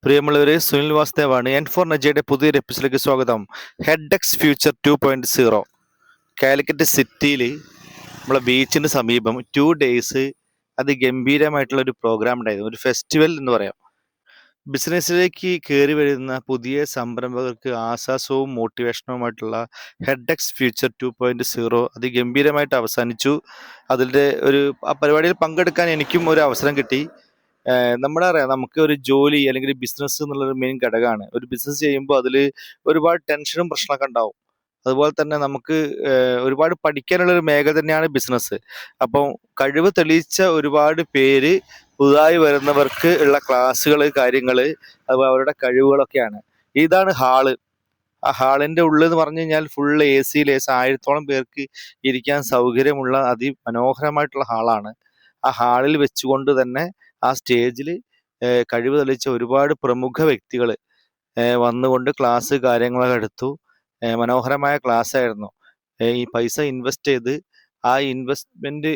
പ്രിയമുള്ളവരെ, Sunil വാസ്തവാണ്. N four നജയുടെ പുതിയൊരു എപ്പിസോഡിലേക്ക് സ്വാഗതം. ഹെഡ്എക്സ് ഫ്യൂച്ചർ 2.0 കാലിക്കറ്റ് സിറ്റിയിൽ നമ്മളെ ബീച്ചിന് സമീപം 2 days അതിഗംഭീരമായിട്ടുള്ള ഒരു പ്രോഗ്രാം ഉണ്ടായിരുന്നു. ഒരു ഫെസ്റ്റിവൽ എന്ന് പറയാം. ബിസിനസ്സിലേക്ക് കയറി വരുന്ന പുതിയ സംരംഭകർക്ക് ആശ്വാസവും മോട്ടിവേഷനുമായിട്ടുള്ള ഹെഡ്എക്സ് ഫ്യൂച്ചർ 2.0 അതിഗംഭീരമായിട്ട് അവസാനിച്ചു. അതിൻ്റെ ആ പരിപാടിയിൽ പങ്കെടുക്കാൻ എനിക്കും ഒരു അവസരം കിട്ടി. നമ്മളറിയാം, നമുക്ക് ഒരു ജോലി അല്ലെങ്കിൽ ബിസിനസ് എന്നുള്ളൊരു മെയിൻ ഘടകമാണ്. ഒരു ബിസിനസ് ചെയ്യുമ്പോൾ അതിൽ ഒരുപാട് ടെൻഷനും പ്രശ്നമൊക്കെ ഉണ്ടാവും. അതുപോലെ തന്നെ നമുക്ക് ഒരുപാട് പഠിക്കാനുള്ളൊരു മേഖല തന്നെയാണ് ബിസിനസ്. അപ്പം കഴിവ് തെളിയിച്ച ഒരുപാട് പേര് പുതുതായി വരുന്നവർക്ക് ഉള്ള ക്ലാസ്സുകൾ, കാര്യങ്ങൾ, അതുപോലെ അവരുടെ കഴിവുകളൊക്കെയാണ്. ഇതാണ് ഹാള്. ആ ഹാളിന്റെ ഉള്ളിൽ എന്ന് പറഞ്ഞു കഴിഞ്ഞാൽ ഫുള്ള് AC 1000-ഓളം പേർക്ക് ഇരിക്കാൻ സൗകര്യമുള്ള അതിമനോഹരമായിട്ടുള്ള ഹാളാണ്. ആ ഹാളിൽ വെച്ചുകൊണ്ട് തന്നെ ആ സ്റ്റേജിൽ കഴിവ് തെളിയിച്ച ഒരുപാട് പ്രമുഖ വ്യക്തികൾ വന്നുകൊണ്ട് ക്ലാസ് കാര്യങ്ങളൊക്കെ എടുത്തു. മനോഹരമായ ക്ലാസ് ആയിരുന്നു. ഈ പൈസ ഇൻവെസ്റ്റ് ചെയ്ത് ആ ഇൻവെസ്റ്റ്മെന്റ്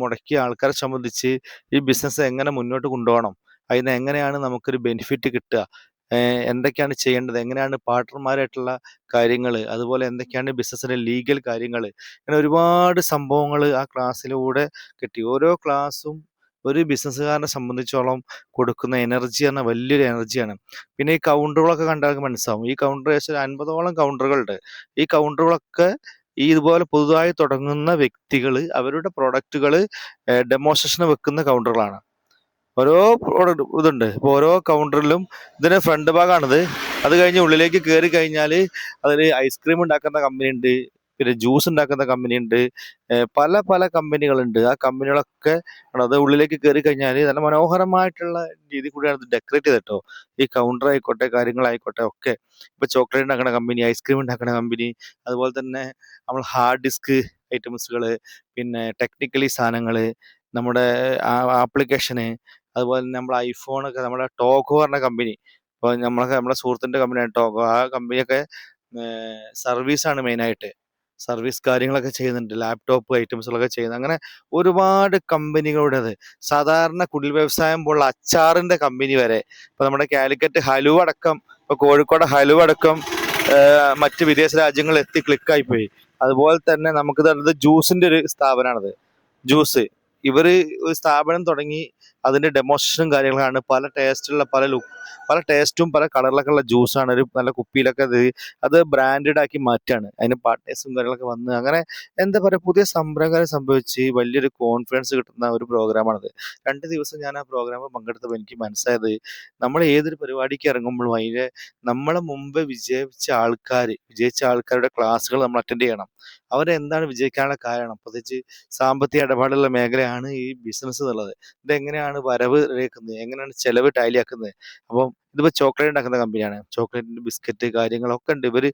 മുടക്കിയ ആൾക്കാരെ സംബന്ധിച്ച് ഈ ബിസിനസ് എങ്ങനെ മുന്നോട്ട് കൊണ്ടുപോകണം, അതിന് എങ്ങനെയാണ് നമുക്കൊരു ബെനിഫിറ്റ് കിട്ടുക, എന്തൊക്കെയാണ് ചെയ്യേണ്ടത്, എങ്ങനെയാണ് പാർട്ട്ണർമാരായിട്ടുള്ള കാര്യങ്ങൾ, അതുപോലെ എന്തൊക്കെയാണ് ബിസിനസ്സിന്റെ ലീഗൽ കാര്യങ്ങൾ, അങ്ങനെ ഒരുപാട് സംഭവങ്ങൾ ആ ക്ലാസ്സിലൂടെ കിട്ടി. ഓരോ ക്ലാസ്സും ഒരു ബിസിനസ്സുകാരനെ സംബന്ധിച്ചോളം കൊടുക്കുന്ന എനർജി പറഞ്ഞാൽ വലിയൊരു എനർജിയാണ്. പിന്നെ ഈ കൗണ്ടറുകളൊക്കെ കണ്ടാൽ മനസ്സിലാവും. ഈ കൗണ്ടർ ഏകദേശം 50ഓളം കൗണ്ടറുകളുണ്ട്. ഈ കൗണ്ടറുകളൊക്കെ ഈ ഇതുപോലെ പുതുതായി തുടങ്ങുന്ന വ്യക്തികൾ അവരുടെ പ്രൊഡക്റ്റുകൾ ഡെമോൺസ്ട്രേഷൻ വെക്കുന്ന കൗണ്ടറുകളാണ്. ഓരോ ഇതുണ്ട്. ഇപ്പോൾ ഓരോ കൗണ്ടറിലും ഇതിന്റെ ഫ്രണ്ട് ഭാഗമാണിത്. അത് കഴിഞ്ഞ് ഉള്ളിലേക്ക് കയറി കഴിഞ്ഞാൽ അതിൽ ഐസ്ക്രീം ഉണ്ടാക്കുന്ന കമ്പനി ഉണ്ട്, പിന്നെ ജ്യൂസ് ഉണ്ടാക്കുന്ന കമ്പനി ഉണ്ട്, പല പല കമ്പനികളുണ്ട്. ആ കമ്പനികളൊക്കെ അത് ഉള്ളിലേക്ക് കയറി കഴിഞ്ഞാൽ നല്ല മനോഹരമായിട്ടുള്ള രീതി കൂടിയാണ് ഇത് ഡെക്കറേറ്റ് ചെയ്തിട്ടോ. ഈ കൗണ്ടർ ആയിക്കോട്ടെ, കാര്യങ്ങളായിക്കോട്ടെ ഒക്കെ. ഇപ്പൊ ചോക്ലേറ്റ് ഉണ്ടാക്കുന്ന കമ്പനി, ഐസ്ക്രീം ഉണ്ടാക്കുന്ന കമ്പനി, അതുപോലെ തന്നെ നമ്മൾ ഹാർഡ് ഡിസ്ക് ഐറ്റംസുകൾ, പിന്നെ ടെക്നിക്കലി സാധനങ്ങൾ, നമ്മുടെ ആപ്ലിക്കേഷന്, അതുപോലെ തന്നെ നമ്മുടെ ഐഫോണൊക്കെ, നമ്മുടെ ടോഗോ പറഞ്ഞ കമ്പനി, ഇപ്പോൾ നമ്മുടെ സുഹൃത്തിൻ്റെ കമ്പനിയാണ് ടോഗോ. ആ കമ്പനിയൊക്കെ സർവീസാണ് മെയിനായിട്ട്. സർവീസ് കാര്യങ്ങളൊക്കെ ചെയ്യുന്നുണ്ട്, ലാപ്ടോപ്പ് ഐറ്റംസുകളൊക്കെ ചെയ്യുന്നത്. അങ്ങനെ ഒരുപാട് കമ്പനികളുടേത്. സാധാരണ കുടിൽ വ്യവസായം പോലുള്ള അച്ചാറിൻ്റെ കമ്പനി വരെ, ഇപ്പോൾ നമ്മുടെ കാലിക്കറ്റ് ഹലുവ അടക്കം, ഇപ്പോൾ കോഴിക്കോട് ഹലുവ അടക്കം മറ്റ് വിദേശ രാജ്യങ്ങളിൽ എത്തി ക്ലിക്കായി പോയി. അതുപോലെ തന്നെ നമുക്ക് തരുന്നത് ജ്യൂസിൻ്റെ ഒരു സ്ഥാപനമാണത്. ജ്യൂസ് ഇവര് ഒരു സ്ഥാപനം തുടങ്ങി അതിന്റെ ഡെമോൺസ്ട്രേഷനും കാര്യങ്ങളാണ്. പല ടേസ്റ്റുള്ള പല ടേസ്റ്റും പല കളറിലൊക്കെ ഉള്ള ജ്യൂസാണ്. ഒരു നല്ല കുപ്പിയിലൊക്കെ അത് ബ്രാൻഡഡ് ആക്കി മാറ്റാണ്. അതിന് പാർട്ട്നേഴ്സും കാര്യങ്ങളൊക്കെ വന്ന് അങ്ങനെ എന്താ പറയുക, പുതിയ സംരംഭം സംഭവിച്ച് വലിയൊരു കോൺഫിഡൻസ് കിട്ടുന്ന ഒരു പ്രോഗ്രാമാണത്. 2 ദിവസം ഞാൻ ആ പ്രോഗ്രാമിൽ പങ്കെടുത്തപ്പോൾ എനിക്ക് മനസ്സിലായത്, നമ്മൾ ഏതൊരു പരിപാടിക്ക് ഇറങ്ങുമ്പോഴും അതിന് നമ്മളെ മുമ്പ് വിജയിച്ച ആൾക്കാരുടെ ക്ലാസ്സുകൾ നമ്മൾ അറ്റൻഡ് ചെയ്യണം. അവരെന്താണ് വിജയിക്കാനുള്ള കാരണം, പ്രത്യേകിച്ച് സാമ്പത്തിക ഇടപാടുള്ള മേഖലയാണ് ഈ ബിസിനസ് എന്നുള്ളത്. ഇതെങ്ങനെയാണ് വരവ് രേഖക്കുന്നത്, എങ്ങനെയാണ് ചെലവ് ടാലിയാക്കുന്നത്. അപ്പം ഇതിപ്പോൾ ചോക്ലേറ്റ് ഉണ്ടാക്കുന്ന കമ്പനിയാണ്. ചോക്ലേറ്റിന്റെ ബിസ്ക്കറ്റ് കാര്യങ്ങളൊക്കെ ഉണ്ട്. ഇവർ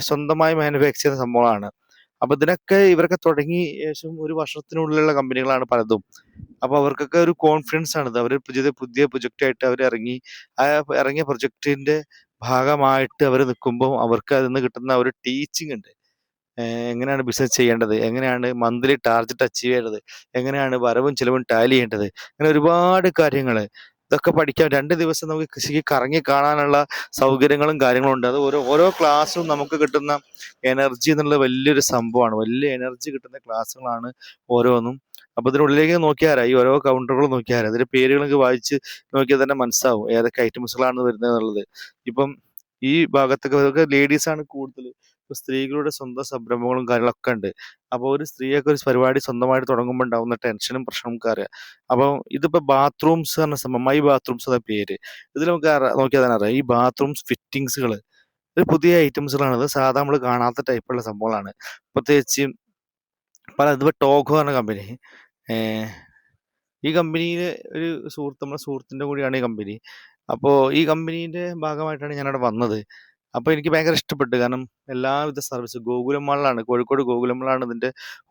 സ്വന്തമായി മാനുഫാക്ചർ ചെയ്യുന്ന സംഭവമാണ്. അപ്പൊ ഇതിനൊക്കെ ഇവരൊക്കെ തുടങ്ങി ഏകദേശം ഒരു വർഷത്തിനുള്ളിലുള്ള കമ്പനികളാണ് പലതും. അപ്പൊ അവർക്കൊക്കെ ഒരു കോൺഫിഡൻസ് ആണിത്. അവർ പുതിയ പുതിയ പ്രൊജക്റ്റ് ആയിട്ട് അവർ ഇറങ്ങി. ആ ഇറങ്ങിയ പ്രൊജക്ടിന്റെ ഭാഗമായിട്ട് അവർ നിൽക്കുമ്പോൾ അവർക്ക് അതിൽ നിന്ന് കിട്ടുന്ന ഒരു ടീച്ചിങ് ഉണ്ട്. എങ്ങനെയാണ് ബിസിനസ് ചെയ്യേണ്ടത്, എങ്ങനെയാണ് മന്ത്ലി ടാർഗറ്റ് അച്ചീവ് ചെയ്യേണ്ടത്, എങ്ങനെയാണ് വരവും ചിലവും ടാലി ചെയ്യേണ്ടത്, അങ്ങനെ ഒരുപാട് കാര്യങ്ങൾ. ഇതൊക്കെ പഠിക്കാൻ 2 ദിവസം നമുക്ക് കൃഷിക്ക് കറങ്ങി കാണാനുള്ള സൗകര്യങ്ങളും കാര്യങ്ങളും ഉണ്ട്. അത് ഓരോ ഓരോ ക്ലാസ്സും നമുക്ക് കിട്ടുന്ന എനർജി എന്നുള്ളത് വലിയൊരു സംഭവമാണ്. വലിയ എനർജി കിട്ടുന്ന ക്ലാസ്സുകളാണ് ഓരോന്നും. അപ്പൊ ഇതിനുള്ളിലേക്ക് നോക്കിയാൽ ഈ ഓരോ കൗണ്ടറുകൾ നോക്കിയാൽ അതിന്റെ പേരുകളൊക്കെ വായിച്ച് നോക്കിയാൽ തന്നെ മനസ്സിലാവും ഏതൊക്കെ ഐറ്റംസുകളാണ് വരുന്നത് എന്നുള്ളത്. ഇപ്പം ഈ ഭാഗത്തൊക്കെ ലേഡീസാണ് കൂടുതൽ. ഇപ്പൊ സ്ത്രീകളുടെ സ്വന്തം സംരംഭങ്ങളും കാര്യങ്ങളൊക്കെ ഉണ്ട്. അപ്പോൾ ഒരു സ്ത്രീയൊക്കെ ഒരു പരിപാടി സ്വന്തമായിട്ട് തുടങ്ങുമ്പോൾ ഉണ്ടാവുന്ന ടെൻഷനും പ്രശ്നവും നമുക്ക് അറിയാം. അപ്പോൾ ഇതിപ്പോ ബാത്റൂംസ് പറഞ്ഞ സംഭവം, മൈ ബാത്റൂംസ് എന്ന പേര്. ഇതിൽ നമുക്ക് നോക്കിയാൽ തന്നെ അറിയാം, ഈ ബാത്റൂംസ് ഫിറ്റിങ്സുകൾ ഒരു പുതിയ ഐറ്റംസുകളാണ്. ഇത് സാധാരണ നമ്മൾ കാണാത്ത ടൈപ്പുള്ള സംഭവങ്ങളാണ്. പ്രത്യേകിച്ച് ഇതിപ്പോ ടോഗോ പറഞ്ഞ കമ്പനി, ഈ കമ്പനിയിൽ ഒരു നമ്മുടെ സുഹൃത്തിന്റെ കൂടിയാണ് ഈ കമ്പനി. അപ്പോൾ ഈ കമ്പനീന്റെ ഭാഗമായിട്ടാണ് ഞാനവിടെ വന്നത്. അപ്പോൾ എനിക്ക് ഭയങ്കര ഇഷ്ടപ്പെട്ടു. കാരണം എല്ലാവിധ സർവീസ് ഗോകുലം മാളിലാണ്, കോഴിക്കോട് ഗോകുലം മാളാണ് ഇതിന്റെ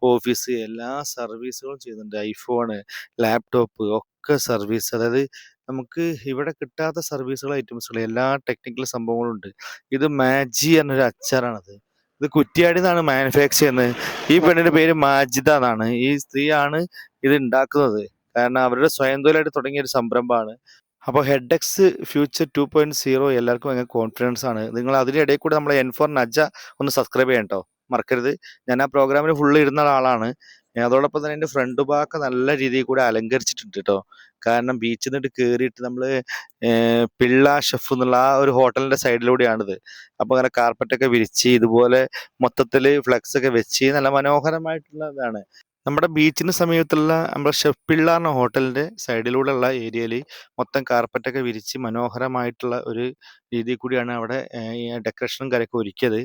ഓഫീസ്. എല്ലാ സർവീസുകളും ചെയ്യുന്നുണ്ട്. ഐഫോണ്, ലാപ്ടോപ്പ് ഒക്കെ സർവീസ്. അതായത് നമുക്ക് ഇവിടെ കിട്ടാത്ത സർവീസുകൾ, ഐറ്റംസുകൾ, എല്ലാ ടെക്നിക്കൽ സംഭവങ്ങളും ഉണ്ട്. ഇത് മാജി എന്നൊരു അച്ചാറാണത്. ഇത് കുറ്റ്യാടി നിന്നാണ് മാനുഫാക്ചർ ചെയ്യുന്നത്. ഈ പെണ്ണിന്റെ പേര് മാജിദ എന്നാണ്. ഈ സ്ത്രീയാണ് ഇത് ഉണ്ടാക്കുന്നത്. കാരണം അവരുടെ സ്വയം തൊഴിലായിട്ട് തുടങ്ങിയ ഒരു സംരംഭമാണ്. അപ്പോൾ ഹെഡെക്സ് ഫ്യൂച്ചർ 2.0 എല്ലാവർക്കും ഭയങ്കര കോൺഫിഡൻസ് ആണ്. നിങ്ങൾ അതിൻ്റെ ഇടയിൽ കൂടെ നമ്മളെ N4 നജ ഒന്ന് സബ്സ്ക്രൈബ് ചെയ്യണം കേട്ടോ, മറക്കരുത്. ഞാൻ ആ പ്രോഗ്രാമിൽ ഫുള്ള് ഇരുന്ന ആളാണ്. അതോടൊപ്പം തന്നെ എൻ്റെ ഫ്രണ്ട് ഭാഗമൊക്കെ നല്ല രീതിയിൽ കൂടെ അലങ്കരിച്ചിട്ടുണ്ട് കേട്ടോ. കാരണം ബീച്ചിൽ നിന്നിട്ട് കയറിയിട്ട് നമ്മൾ പിള്ള ഷെഫ് എന്നുള്ള ആ ഒരു ഹോട്ടലിൻ്റെ സൈഡിലൂടെയാണിത്. അപ്പോൾ അങ്ങനെ കാർപ്പറ്റൊക്കെ വിരിച്ച് ഇതുപോലെ മൊത്തത്തിൽ ഫ്ലെക്സ് ഒക്കെ വെച്ച് നല്ല മനോഹരമായിട്ടുള്ള ഇതാണ്. നമ്മുടെ ബീച്ചിന് സമീപത്തുള്ള നമ്മുടെ ഷെഫ് പിള്ള എന്ന ഹോട്ടലിന്റെ സൈഡിലൂടെയുള്ള ഏരിയയിൽ മൊത്തം കാർപ്പറ്റൊക്കെ വിരിച്ച് മനോഹരമായിട്ടുള്ള ഒരു രീതിയിൽ കൂടിയാണ് അവിടെ ഈ ഡെക്കറേഷനും കാര്യമൊക്കെ ഒരുക്കിയത്.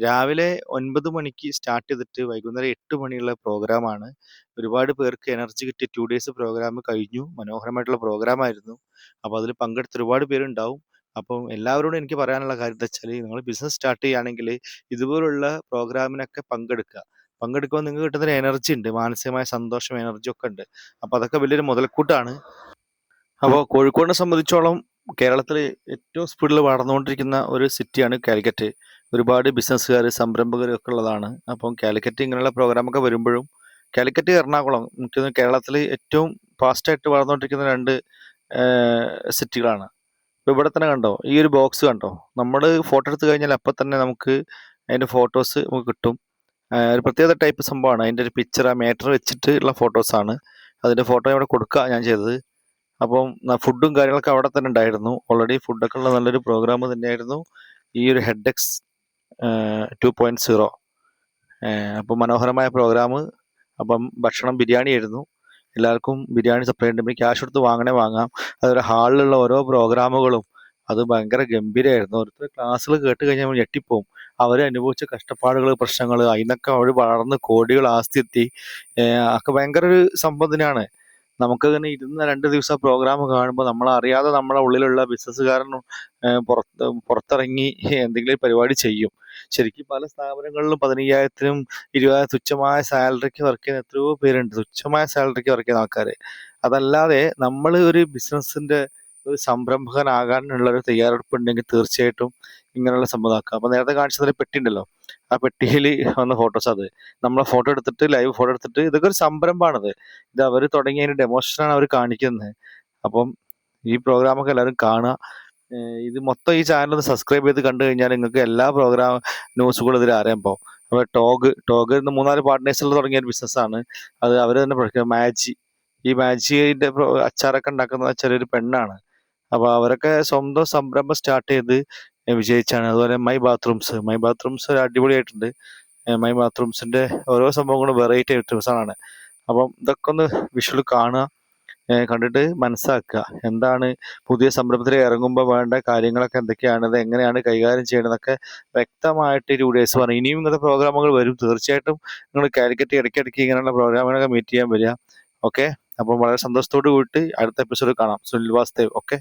രാവിലെ 9 മണിക്ക് സ്റ്റാർട്ട് ചെയ്തിട്ട് വൈകുന്നേരം 8 മണിയുള്ള പ്രോഗ്രാമാണ്. ഒരുപാട് പേർക്ക് എനർജി കിട്ടിയ 2 ഡേയ്സ് പ്രോഗ്രാം കഴിഞ്ഞു. മനോഹരമായിട്ടുള്ള പ്രോഗ്രാമായിരുന്നു. അപ്പോൾ അതിൽ പങ്കെടുത്ത ഒരുപാട് പേരുണ്ടാവും. അപ്പം എല്ലാവരോടും എനിക്ക് പറയാനുള്ള കാര്യം എന്താ വെച്ചാൽ, നിങ്ങൾ ബിസിനസ് സ്റ്റാർട്ട് ചെയ്യുകയാണെങ്കിൽ ഇതുപോലുള്ള പ്രോഗ്രാമിനൊക്കെ പങ്കെടുക്കുമ്പോൾ നിങ്ങൾക്ക് കിട്ടുന്നൊരു എനർജി ഉണ്ട്, മാനസികമായ സന്തോഷം, എനർജി ഒക്കെ ഉണ്ട്. അപ്പോൾ അതൊക്കെ വലിയൊരു മുതൽക്കൂട്ടാണ്. അപ്പോൾ കോഴിക്കോടിനെ സംബന്ധിച്ചോളം കേരളത്തിൽ ഏറ്റവും സ്പീഡിൽ വളർന്നുകൊണ്ടിരിക്കുന്ന ഒരു സിറ്റിയാണ് കാലിക്കറ്റ്. ഒരുപാട് ബിസിനസ്സുകാർ, സംരംഭകർ ഒക്കെ ഉള്ളതാണ്. അപ്പം കാലിക്കറ്റ് ഇങ്ങനെയുള്ള പ്രോഗ്രാമൊക്കെ വരുമ്പോഴും, കാലിക്കറ്റ്, എറണാകുളം എനിക്ക് കേരളത്തിൽ ഏറ്റവും ഫാസ്റ്റായിട്ട് വളർന്നുകൊണ്ടിരിക്കുന്ന 2 സിറ്റികളാണ്. ഇപ്പോൾ ഇവിടെ തന്നെ കണ്ടോ, ഈ ഒരു ബോക്സ് കണ്ടോ, നമ്മൾ ഫോട്ടോ എടുത്ത് കഴിഞ്ഞാൽ അപ്പം തന്നെ നമുക്ക് അതിൻ്റെ ഫോട്ടോസ് നമുക്ക് കിട്ടും. ഒരു പ്രത്യേക ടൈപ്പ് സംഭവമാണ്. അതിൻ്റെ ഒരു പിക്ചർ ആ മേറ്റർ വെച്ചിട്ട് ഉള്ള ഫോട്ടോസാണ്. അതിൻ്റെ ഫോട്ടോ ഇവിടെ കൊടുക്കുക ഞാൻ ചെയ്തത്. അപ്പം ഫുഡും കാര്യങ്ങളൊക്കെ അവിടെ തന്നെ ഉണ്ടായിരുന്നു. ഓൾറെഡി ഫുഡൊക്കെ ഉള്ള നല്ലൊരു പ്രോഗ്രാം തന്നെയായിരുന്നു ഈ ഒരു ഹെഡെക്സ് 2.0. അപ്പം മനോഹരമായ പ്രോഗ്രാം. അപ്പം ഭക്ഷണം ബിരിയാണി ആയിരുന്നു. എല്ലാവർക്കും ബിരിയാണി സപ്ലൈ ഉണ്ട്. പിന്നെ ക്യാഷ് കൊടുത്ത് വാങ്ങാം. അതുപോലെ ഹാളിലുള്ള ഓരോ പ്രോഗ്രാമുകളും അത് ഭയങ്കര ഗംഭീരമായിരുന്നു. ഓരോരുത്തർ ക്ലാസ്സുകൾ കേട്ട് കഴിഞ്ഞാൽ നമ്മൾ ഞെട്ടിപ്പോവും. അവർ അനുഭവിച്ച കഷ്ടപ്പാടുകൾ, പ്രശ്നങ്ങൾ, അതിനൊക്കെ അവർ വളർന്ന് കോടികൾ ആസ്തി ഒക്കെ ഭയങ്കര ഒരു സംഭവം തന്നെയാണ്. നമുക്കങ്ങനെ ഇരുന്ന് 2 ദിവസം പ്രോഗ്രാം കാണുമ്പോൾ നമ്മളറിയാതെ നമ്മളെ ഉള്ളിലുള്ള ബിസിനസ്സുകാരനും പുറത്തിറങ്ങി എന്തെങ്കിലും പരിപാടി ചെയ്യും. ശരിക്കും പല സ്ഥാപനങ്ങളിലും 15,000-നും 20,000 തുച്ഛമായ സാലറിക്ക് വർക്ക് ചെയ്യുന്ന എത്രയോ പേരുണ്ട്. തുച്ഛമായ സാലറിക്ക് വർക്ക് ചെയ്യുന്ന ആൾക്കാർ. അതല്ലാതെ നമ്മൾ ഒരു ബിസിനസ്സിന്റെ ഒരു സംരംഭകനാകാനുള്ള ഒരു തയ്യാറെടുപ്പുണ്ടെങ്കിൽ തീർച്ചയായിട്ടും ഇങ്ങനെയുള്ള സംഭവമാക്കാം. അപ്പോൾ നേരത്തെ കാണിച്ചതിൽ പെട്ടി ഉണ്ടല്ലോ, ആ പെട്ടിയിൽ വന്ന ഫോട്ടോസ്, അത് നമ്മളെ ഫോട്ടോ എടുത്തിട്ട്, ലൈവ് ഫോട്ടോ എടുത്തിട്ട്, ഇതൊക്കെ ഒരു സംരംഭമാണത്. ഇത് അവർ തുടങ്ങിയതിന് ഡെമോൺസ്ട്രേഷനാണ് അവർ കാണിക്കുന്നത്. അപ്പം ഈ പ്രോഗ്രാമൊക്കെ എല്ലാവരും കാണുക. ഇത് മൊത്തം ഈ ചാനൽ ഒന്ന് സബ്സ്ക്രൈബ് ചെയ്ത് കണ്ടു കഴിഞ്ഞാൽ നിങ്ങൾക്ക് എല്ലാ പ്രോഗ്രാം ന്യൂസുകളും ഇതിൽ അറിയാൻ പോകും. അപ്പോൾ ടോഗ് ഇന്ന് 3-4 പാർട്ട്നേഴ്സിൽ തുടങ്ങിയ ഒരു ബിസിനസ്സാണ്. അത് അവർ തന്നെ ഈ മാജിന്റെ അച്ചാറൊക്കെ ഉണ്ടാക്കുന്ന ചെറിയൊരു പെണ്ണാണ്. അപ്പോൾ അവരൊക്കെ സ്വന്തം സംരംഭം സ്റ്റാർട്ട് ചെയ്ത് വിജയിച്ചാണ്. അതുപോലെ മൈ ബാത്റൂംസ് ഒരു അടിപൊളിയായിട്ടുണ്ട്. മൈ ബാത്റൂംസിന്റെ ഓരോ സംഭവങ്ങളും വെറൈറ്റി ഐറ്റംസാണ്. അപ്പം ഇതൊക്കെ ഒന്ന് വിഷ്വൽ കാണുക, കണ്ടിട്ട് മനസ്സിലാക്കുക എന്താണ് പുതിയ സംരംഭത്തിൽ ഇറങ്ങുമ്പോൾ വേണ്ട കാര്യങ്ങളൊക്കെ എന്തൊക്കെയാണ്, ഇത് എങ്ങനെയാണ് കൈകാര്യം ചെയ്യണമെന്നൊക്കെ വ്യക്തമായിട്ട് 2 ഡേയ്സ് പറഞ്ഞു. ഇനിയും ഇങ്ങനത്തെ പ്രോഗ്രാമുകൾ വരും. തീർച്ചയായിട്ടും നിങ്ങൾ കാലിക്കറ്റ് ഇടയ്ക്കിടയ്ക്ക് ഇങ്ങനെയുള്ള പ്രോഗ്രാമുകളൊക്കെ മീറ്റ് ചെയ്യാൻ വരിക. ഓക്കെ, അപ്പം വളരെ സന്തോഷത്തോട് കൂടി അടുത്ത എപ്പിസോഡ് കാണാം. സുനിൽ വാസ്തേവ്. ഓക്കെ.